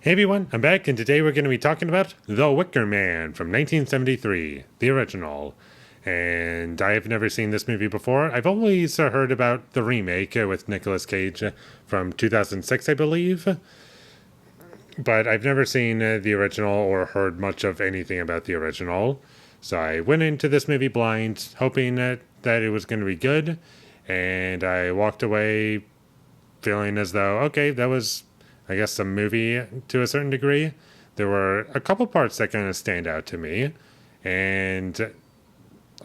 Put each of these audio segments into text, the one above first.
Hey everyone, I'm back, and today we're going to be talking about The Wicker Man from 1973, the original. And I have never seen this movie before. I've always heard about the remake with Nicolas Cage from 2006, I believe. But I've never seen the original or heard much of anything about the original. So I went into this movie blind, hoping that it was going to be good. And I walked away feeling as though, okay, that was, I guess, a movie to a certain degree. There were a couple parts that kind of stand out to me, and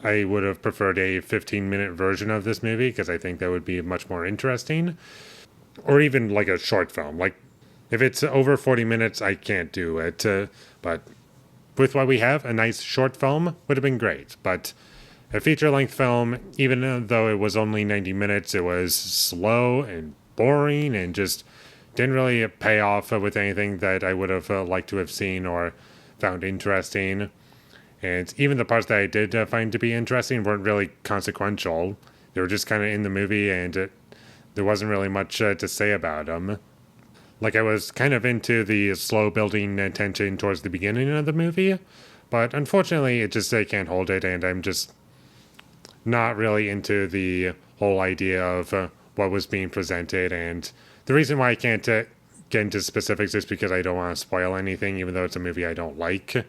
I would have preferred a 15-minute version of this movie because I think that would be much more interesting, or even like a short film. Like, if it's over 40 minutes, I can't do it, but with what we have, a nice short film would have been great, but a feature-length film, even though it was only 90 minutes, it was slow and boring and just didn't really pay off with anything that I would have liked to have seen or found interesting. And even the parts that I did find to be interesting weren't really consequential. They were just kind of in the movie, and there wasn't really much to say about them. Like, I was kind of into the slow building tension towards the beginning of the movie, but unfortunately it just can't hold it, and I'm just not really into the whole idea of what was being presented. And the reason why I can't get into specifics is because I don't want to spoil anything, even though it's a movie I don't like.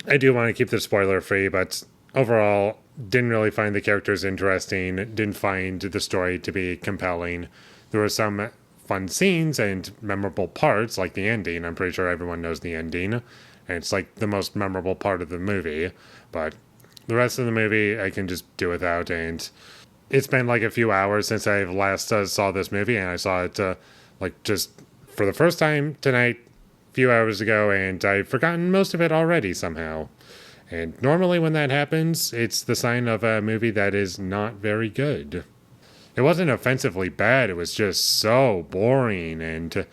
I do want to keep this spoiler free, but overall, didn't really find the characters interesting, didn't find the story to be compelling. There were some fun scenes and memorable parts, like the ending. I'm pretty sure everyone knows the ending, and it's like the most memorable part of the movie, but the rest of the movie I can just do without. And it's been like a few hours since I last saw this movie, and I saw it like just for the first time tonight, a few hours ago, and I've forgotten most of it already somehow. And normally when that happens, it's the sign of a movie that is not very good. It wasn't offensively bad, it was just so boring, and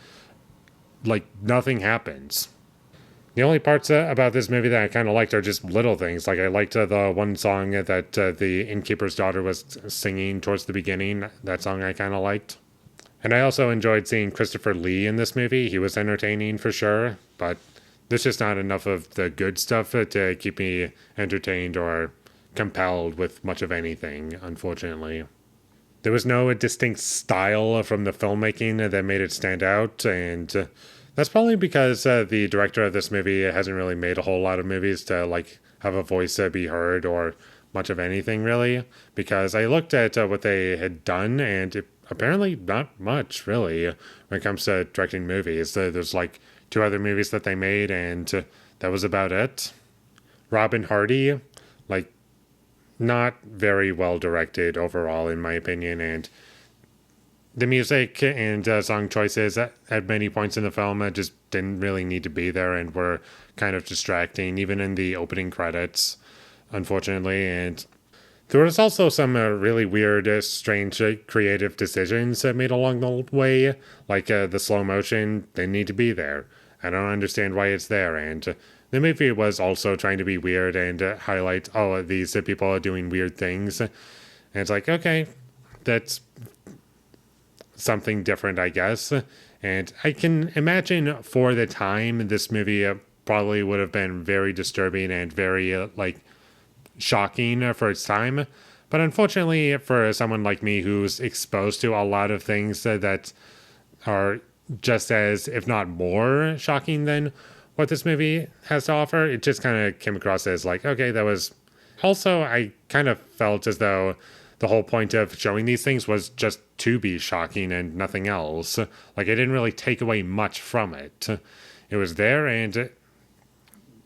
like nothing happens. The only parts about this movie that I kind of liked are just little things. Like, I liked the one song that the innkeeper's daughter was singing towards the beginning. That song I kind of liked. And I also enjoyed seeing Christopher Lee in this movie. He was entertaining for sure, but there's just not enough of the good stuff to keep me entertained or compelled with much of anything, unfortunately. There was no distinct style from the filmmaking that made it stand out, and that's probably because the director of this movie hasn't really made a whole lot of movies to like have a voice be heard or much of anything really. Because I looked at what they had done, and apparently not much really when it comes to directing movies. There's like two other movies that they made, and that was about it. Robin Hardy, like, not very well directed overall in my opinion, and the music and song choices at many points in the film just didn't really need to be there and were kind of distracting, even in the opening credits, unfortunately. And there was also some really weird, strange, creative decisions made along the way, like the slow motion didn't need to be there. I don't understand why it's there, and the movie was also trying to be weird and highlight, oh, these people are doing weird things. And it's like, okay, that's something different, I guess. And I can imagine for the time, this movie probably would have been very disturbing and very, like, shocking for its time. But unfortunately, for someone like me who's exposed to a lot of things that are just as, if not more, shocking than what this movie has to offer, it just kind of came across as like, okay, that was... Also, I kind of felt as though the whole point of showing these things was just to be shocking and nothing else. Like, it didn't really take away much from it. It was there, and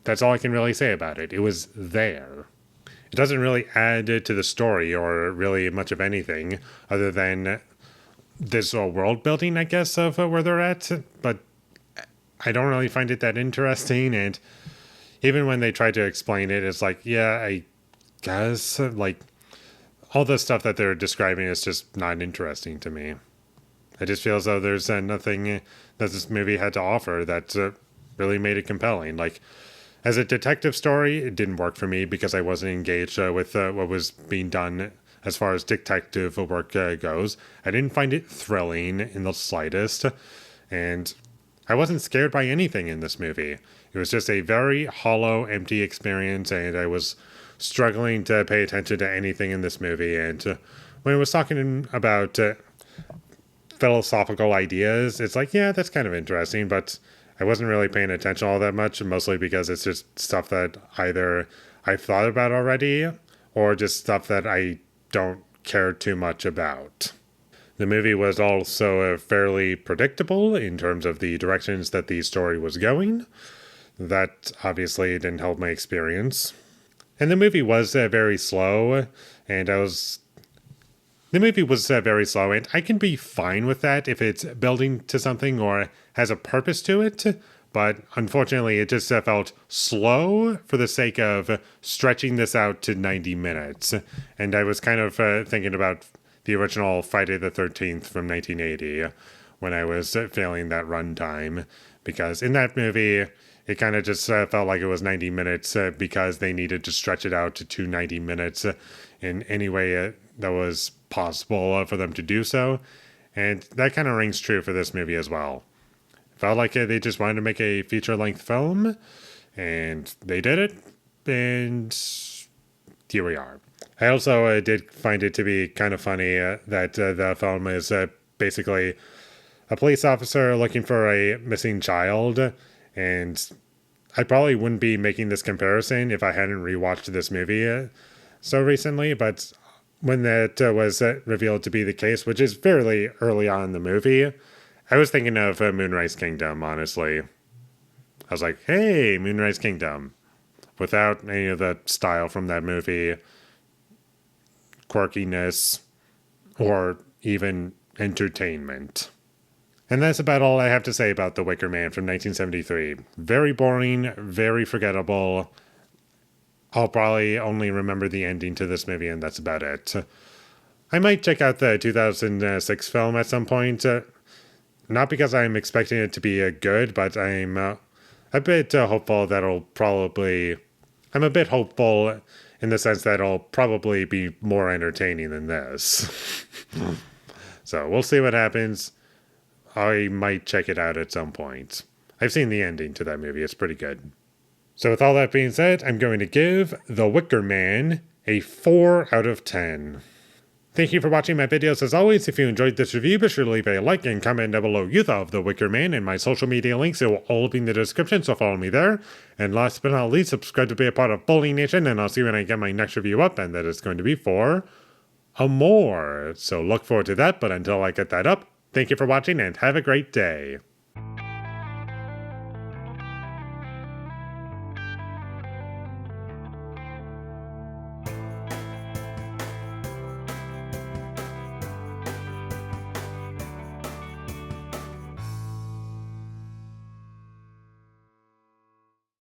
that's all I can really say about it. It was there. It doesn't really add to the story or really much of anything other than this world building, I guess, of where they're at. But I don't really find it that interesting, and even when they try to explain it, it's like, yeah, I guess, like, all the stuff that they're describing is just not interesting to me. I just feel as though there's nothing that this movie had to offer that really made it compelling. Like, as a detective story, it didn't work for me because I wasn't engaged with what was being done as far as detective work goes. I didn't find it thrilling in the slightest, and I wasn't scared by anything in this movie. It was just a very hollow, empty experience, and I was struggling to pay attention to anything in this movie. And when it was talking about philosophical ideas, it's like, yeah, that's kind of interesting, but I wasn't really paying attention all that much, mostly because it's just stuff that either I've thought about already or just stuff that I don't care too much about. The movie was also fairly predictable in terms of the directions that the story was going. That obviously didn't help my experience. And the movie was very slow, and the movie was very slow, and I can be fine with that if it's building to something or has a purpose to it. But unfortunately, it just felt slow for the sake of stretching this out to 90 minutes. And I was kind of thinking about the original Friday the 13th from 1980 when I was failing that runtime. Because in that movie, it kind of just felt like it was 90 minutes because they needed to stretch it out to 90 minutes in any way that was possible for them to do so. And that kind of rings true for this movie as well. Felt like they just wanted to make a feature-length film, and they did it, and here we are. I also did find it to be kind of funny that the film is basically a police officer looking for a missing child, and I probably wouldn't be making this comparison if I hadn't rewatched this movie so recently, but when that was revealed to be the case, which is fairly early on in the movie, I was thinking of Moonrise Kingdom, honestly. I was like, hey, Moonrise Kingdom. Without any of the style from that movie, quirkiness, or even entertainment. And that's about all I have to say about The Wicker Man from 1973. Very boring, very forgettable. I'll probably only remember the ending to this movie, and that's about it. I might check out the 2006 film at some point. Not because I'm expecting it to be good, but I'm a bit hopeful that'll probably... I'm a bit hopeful in the sense that it'll probably be more entertaining than this. So we'll see what happens. I might check it out at some point. I've seen the ending to that movie. It's pretty good. So with all that being said, I'm going to give The Wicker Man a 4 out of 10. Thank you for watching my videos. As always, if you enjoyed this review, be sure to leave a like and comment down below you thought of The Wicker Man, and my social media links will all be in the description, so follow me there. And last but not least, subscribe to be a part of Foley Nation, and I'll see you when I get my next review up, and that is going to be for Amore. So look forward to that, but until I get that up, thank you for watching and have a great day.